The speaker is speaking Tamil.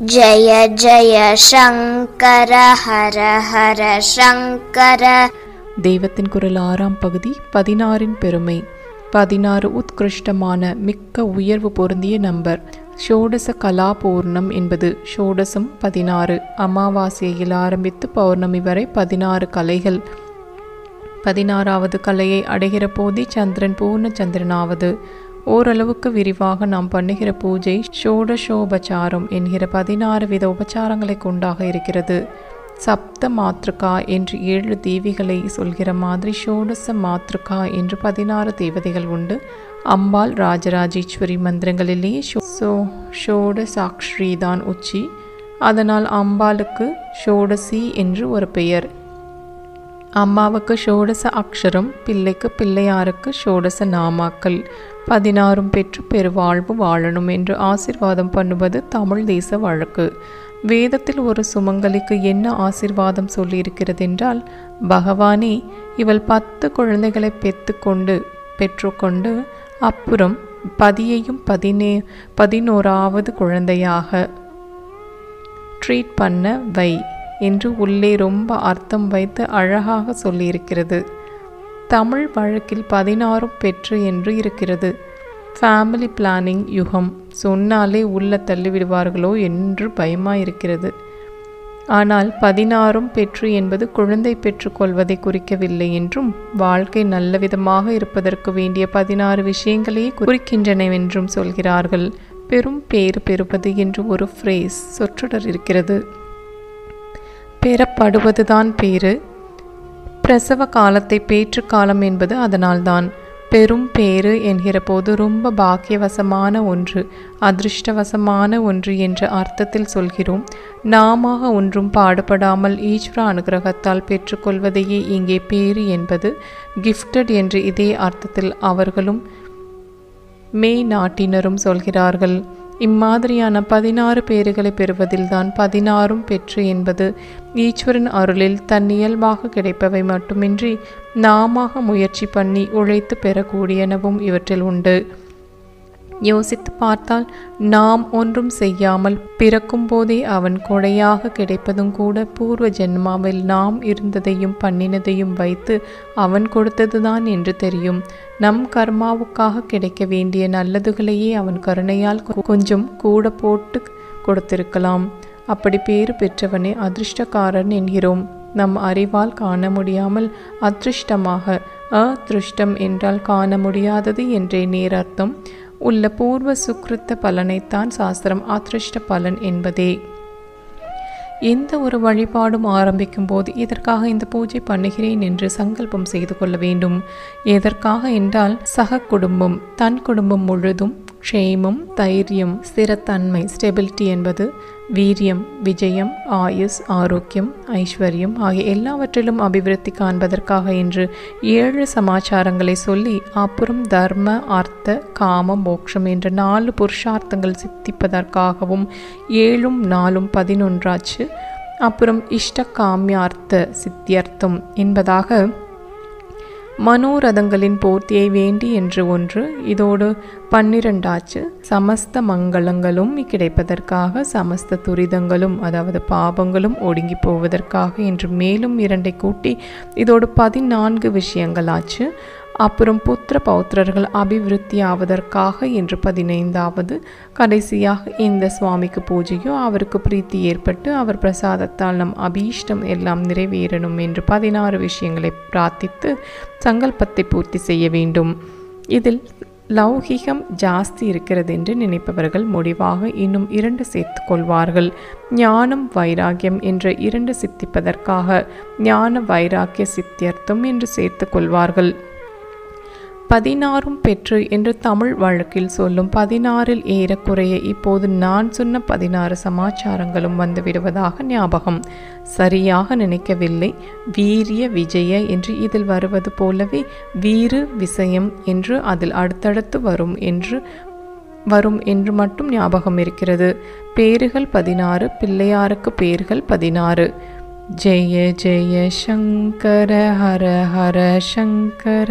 ஜய ஜய சங்கர ஹர ஹர சங்கர. தெய்வத்தின் குரல் 6ஆம் பகுதி. 16 பெருமை. 16 உத்கிருஷ்டமான மிக்க உயர்வு பொருந்திய நம்பர். ஷோடச கலா பூர்ணம் என்பது ஷோடசம் 16. அமாவாசையில் ஆரம்பித்து பௌர்ணமி வரை 16 கலைகள். 16வது கலையை அடைகிற போதே சந்திரன் பூர்ண சந்திரனாவது. ஓரளவுக்கு விரிவாக நாம் பண்ணுகிற பூஜை ஷோடசோபச்சாரம் என்கிற 16 வித உபச்சாரங்களை கொண்டாக இருக்கிறது. சப்த மாத்ருகா என்று 7 தேவிகளை சொல்கிற மாதிரி ஷோடச மாத்ருகா என்று 16 தேவதைகள் உண்டு. அம்பாள் ராஜராஜேஸ்வரி மந்திரங்களிலேயே ஷோடசாக்ஷரி தான் உச்சி. அதனால் அம்பாளுக்கு ஷோடசி என்று ஒரு பெயர். அம்மாவுக்கு ஷோடச அக்ஷரம், பிள்ளைக்கு பிள்ளையாருக்கு ஷோடச நாமாக்கள். 16 பெற்று பெருவாழ்வு வாழணும் என்று ஆசீர்வாதம் பண்ணுவது தமிழ் தேச வழக்கு. வேதத்தில் ஒரு சுமங்கலிக்கு என்ன ஆசீர்வாதம் சொல்லியிருக்கிறது என்றால், பகவானே இவள் 10 குழந்தைகளை பெற்றுக்கொண்டு அப்புறம் பதியையும் 11வது குழந்தையாக ட்ரீட் பண்ண வை என்று உள்ளே ரொம்ப அர்த்தம் வைத்து அழகாக சொல்லியிருக்கிறது. தமிழ் வழக்கில் 16 பெற்று என்று இருக்கிறது. ஃபேமிலி பிளானிங் யுகம் சொன்னாலே உள்ள தள்ளிவிடுவார்களோ என்று பயமாயிருக்கிறது. ஆனால் 16 பெற்று என்பது குழந்தை பெற்றுக்கொள்வதை குறிக்கவில்லை என்றும், வாழ்க்கை நல்ல விதமாக இருப்பதற்கு வேண்டிய 16 விஷயங்களையே குறிக்கின்றனவென்றும் சொல்கிறார்கள். பெரும் பேறு பெறுவது என்று ஒரு ஃப்ரேஸ் சொற்றொடர் இருக்கிறது. பெறப்படுவதுதான் பேறு. பிரசவ காலத்தை பேற்று காலம் என்பது அதனால்தான். பெரும் பேறு என்கிற போது ரொம்ப பாக்கியவசமான ஒன்று, அதிருஷ்டவசமான ஒன்று என்ற அர்த்தத்தில் சொல்கிறோம். நாம ஒன்றும் பாடுபடாமல் ஈஸ்வர அனுகிரகத்தால் பெற்றுக்கொள்வதையே இங்கே பேறு என்பது. கிஃப்டட் என்று இதே அர்த்தத்தில் அவர்களும் நாட்டினரும் சொல்கிறார்கள். இம்மாதிரியான 16 பேறுகளை பெறுவதில்தான் 16 பெற்று என்பது. ஈஸ்வரன் அருளில் தன்னியல்பாக கிடைப்பவை மட்டுமின்றி நாம முயற்சி பண்ணி உழைத்து பெறக்கூடியனவும் இவற்றில் உண்டு. யோசித்து பார்த்தால் நாம் ஒன்றும் செய்யாமல் பிறக்கும் போதே அவன் கொடையாக கிடைப்பதும் கூட பூர்வ ஜென்மாவில் நாம் இருந்ததையும் பண்ணினதையும் வைத்து அவன் கொடுத்ததுதான் என்று தெரியும். நம் கர்மாவுக்காக கிடைக்க வேண்டிய நல்லதுகளையே அவன் கருணையால் கொஞ்சம் கூட போட்டு கொடுத்திருக்கலாம். அப்படி பேறு பெற்றவனே அதிர்ஷ்டக்காரன் என்கிறோம். நம் அறிவால் காண முடியாமல் அதிருஷ்டமாக, அதிருஷ்டம் என்றால் காண முடியாதது என்றே நேரர்த்தம் உள்ள பூர்வ சுக்ருத்த பலனைத்தான் சாஸ்திரம் அதிருஷ்ட பலன் என்பதே. எந்த ஒரு வழிபாடும் ஆரம்பிக்கும் போது இதற்காக இந்த பூஜை பண்ணுகிறேன் என்று சங்கல்பம் செய்து கொள்ள வேண்டும். எதற்காக என்றால், சக குடும்பம், தன் குடும்பம் முழுதும் க்ஷேமம், தைரியம், ஸ்திரத்தன்மை, ஸ்டெபிலிட்டி என்பது, வீரியம், விஜயம், ஆயுஸ், ஆரோக்கியம், ஐஸ்வர்யம் ஆகிய எல்லாவற்றிலும் அபிவிருத்தி காண்பதற்காக என்று 7 சமாச்சாரங்களை சொல்லி அப்புறம் தர்ம, அர்த்த, காம, மோட்சம் என்ற 4 புருஷார்த்தங்கள் சித்திப்பதற்காகவும் 7 4 11 அப்புறம் இஷ்ட காமியார்த்த சித்தியர்த்தம் என்பதாக மனோரதங்களின் பூர்த்தியை வேண்டி என்று ஒன்று. இதோடு 12 சமஸ்த மங்களங்களும் கிடைப்பதற்காக, சமஸ்த துரிதங்களும் அதாவது பாபங்களும் ஒடுங்கி போவதற்காக என்று மேலும் 2 கூட்டி இதோடு 14 விஷயங்களாச்சு. அப்புறம் புத்திர பௌத்திரர்கள் அபிவிருத்தி ஆவதற்காக என்று 15வது. கடைசியாக இந்த சுவாமிக்கு பூஜையோ அவருக்கு பிரீத்தி ஏற்பட்டு அவர் பிரசாதத்தால் நம் அபீஷ்டம் எல்லாம் நிறைவேறணும் என்று 16 விஷயங்களை பிரார்த்தித்து சங்கல்பத்தை பூர்த்தி செய்ய வேண்டும். இதில் லௌகிகம் ஜாஸ்தி இருக்கிறது என்று நினைப்பவர்கள் முடிவாக இன்னும் 2 சேர்த்து கொள்வார்கள். ஞானம், வைராக்கியம் என்ற 2 சித்திப்பதற்காக ஞான வைராக்கிய சித்தியர்த்தம் என்று சேர்த்து கொள்வார்கள். 16 பெற்று என்று தமிழ் வழக்கில் சொல்லும் 16இல் ஏறக்குறைய இப்போது நான் சொன்ன 16 சமாச்சாரங்களும் வந்து விடுவதாக ஞாபகம். சரியாக நினைக்கவில்லை. வீரிய, விஜய என்று இதில் வருவது போலவே வீறு, விசயம் என்று அதில் அடுத்தடுத்து வரும் என்று மட்டும் ஞாபகம் இருக்கிறது. பேறுகள் 16, பிள்ளையாருக்கு பேர்கள் 16. ஜெய ஜெய சங்கர ஹர ஹர சங்கர.